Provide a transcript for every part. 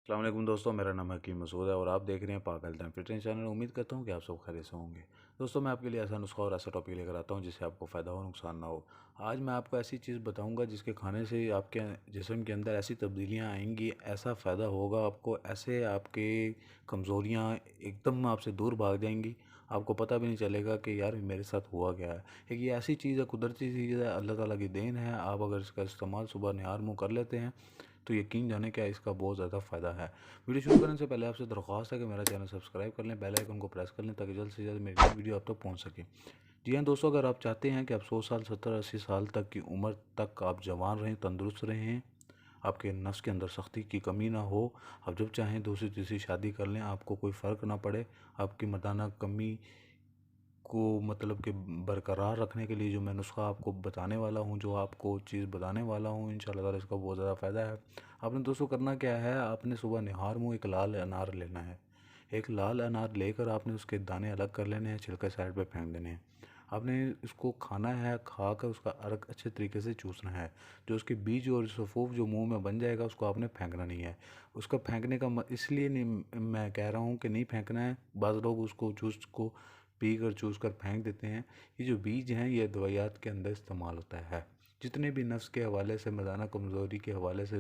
अस्सलाम वालेकुम दोस्तों, मेरा नाम हकीम मसूद है और आप देख रहे हैं पाक हेल्थ एंड फिटनेस चैनल। उम्मीद करता हूं कि आप सब खैरियत से होंगे। दोस्तों, मैं आपके लिए ऐसा नुस्खा और ऐसा टॉपिक लेकर आता हूं जिससे आपको फ़ायदा हो, नुकसान ना हो। आज मैं आपको ऐसी चीज़ बताऊंगा जिसके खाने से आपके जिस्म के अंदर ऐसी तब्दीलियां आएंगी, ऐसा फ़ायदा होगा आपको, ऐसे आपके कमज़ोरियाँ एकदम आपसे दूर भाग जाएंगी। आपको पता भी नहीं चलेगा कि यार मेरे साथ हुआ क्या है। एक ये ऐसी चीज़ है, कुदरती चीज़ है, अल्लाह ताला की देन है। आप अगर इसका इस्तेमाल सुबह निहार मुँह कर लेते हैं तो यकीन जाने क्या इसका बहुत ज़्यादा फ़ायदा है। वीडियो शुरू करने से पहले आपसे दरख्वास्त है कि मेरा चैनल सब्सक्राइब कर लें, बेल आइकन को प्रेस कर लें ताकि जल्द से जल्द मेरी नई वीडियो आप तक पहुंच सके। जी हाँ दोस्तों, अगर आप चाहते हैं कि आप 100 साल 70-80 साल तक की उम्र तक आप जवान रहें, तंदुरुस्त रहें, आपके नफ्स के अंदर सख्ती की कमी ना हो, आप जब चाहें दूसरी तीसरी शादी कर लें, आपको कोई फ़र्क ना पड़े, आपकी मर्दाना कमी को मतलब कि बरकरार रखने के लिए जो मैं नुस्खा आपको बताने वाला हूँ, जो आपको चीज़ बताने वाला हूँ, इंशाल्लाह ताला इसका बहुत ज़्यादा फ़ायदा है। आपने दोस्तों करना क्या है, आपने सुबह निहार मुँह एक लाल अनार लेना है। एक लाल अनार लेकर आपने उसके दाने अलग कर लेने हैं, छिलके साइड पे फेंक देने हैं। आपने इसको खाना है, खाकर उसका अर्क अच्छे तरीके से चूसना है। जो उसके बीज और सफूफ जो मुंह में बन जाएगा उसको आपने फेंकना नहीं है। उसका फेंकने का इसलिए नहीं मैं कह रहा हूँ कि नहीं फेंकना है, बाज़ लोग उसको जूस को पी कर चूस कर फेंक देते हैं। ये जो बीज हैं ये दवाइयात के अंदर इस्तेमाल होता है। जितने भी नफ्स के हवाले से, मर्दाना कमज़ोरी के हवाले से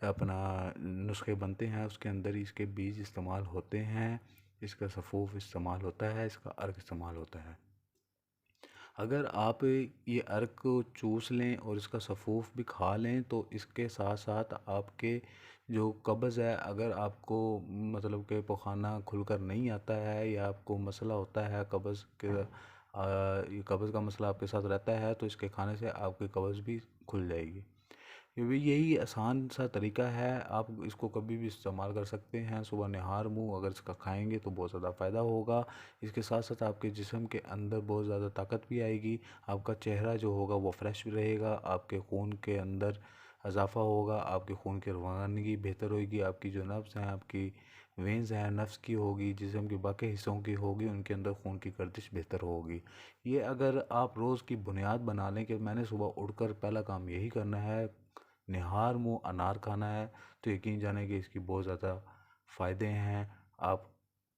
अपना नुस्खे बनते हैं उसके अंदर इसके बीज इस्तेमाल होते हैं, इसका सफ़ूफ इस्तेमाल होता है, इसका अर्क इस्तेमाल होता है। अगर आप ये अर्क को चूस लें और इसका सफ़ूफ भी खा लें तो इसके साथ साथ आपके जो कब्ज़ है, अगर आपको मतलब कि पखाना खुलकर नहीं आता है या आपको मसला होता है कब्ज़ के ये कब्ज़ का मसला आपके साथ रहता है तो इसके खाने से आपकी कब्ज़ भी खुल जाएगी। ये भी यही आसान सा तरीका है, आप इसको कभी भी इस्तेमाल कर सकते हैं। सुबह निहार मुँह अगर इसका खाएँगे तो बहुत ज़्यादा फ़ायदा होगा। इसके साथ साथ आपके जिस्म के अंदर बहुत ज़्यादा ताकत भी आएगी। आपका चेहरा जो होगा वो फ्रेश भी रहेगा, आपके खून के अंदर इज़ाफ़ा होगा, आपके खून की रवानगी बेहतर होगी, आपकी जो नब्ज़ हैं, आपकी वेन्स हैं, नफ्स की होगी, जिस्म के बाकी हिस्सों की होगी, उनके अंदर खून की गर्दिश बेहतर होगी। ये अगर आप रोज़ की बुनियाद बना लें कि मैंने सुबह उठकर पहला काम यही करना है, निहार मुँह अनार खाना है, तो यकीन जाने कि इसकी बहुत ज़्यादा फ़ायदे हैं। आप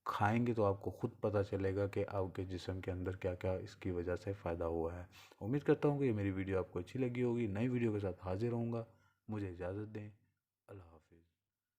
खाएँगे तो आपको ख़ुद पता चलेगा कि आपके जिस्म के अंदर क्या-क्या इसकी वजह से फ़ायदा हुआ है। उम्मीद करता हूँ कि ये मेरी वीडियो आपको अच्छी लगी होगी। नई वीडियो के साथ हाज़िर होऊँगा। मुझे इजाज़त दें।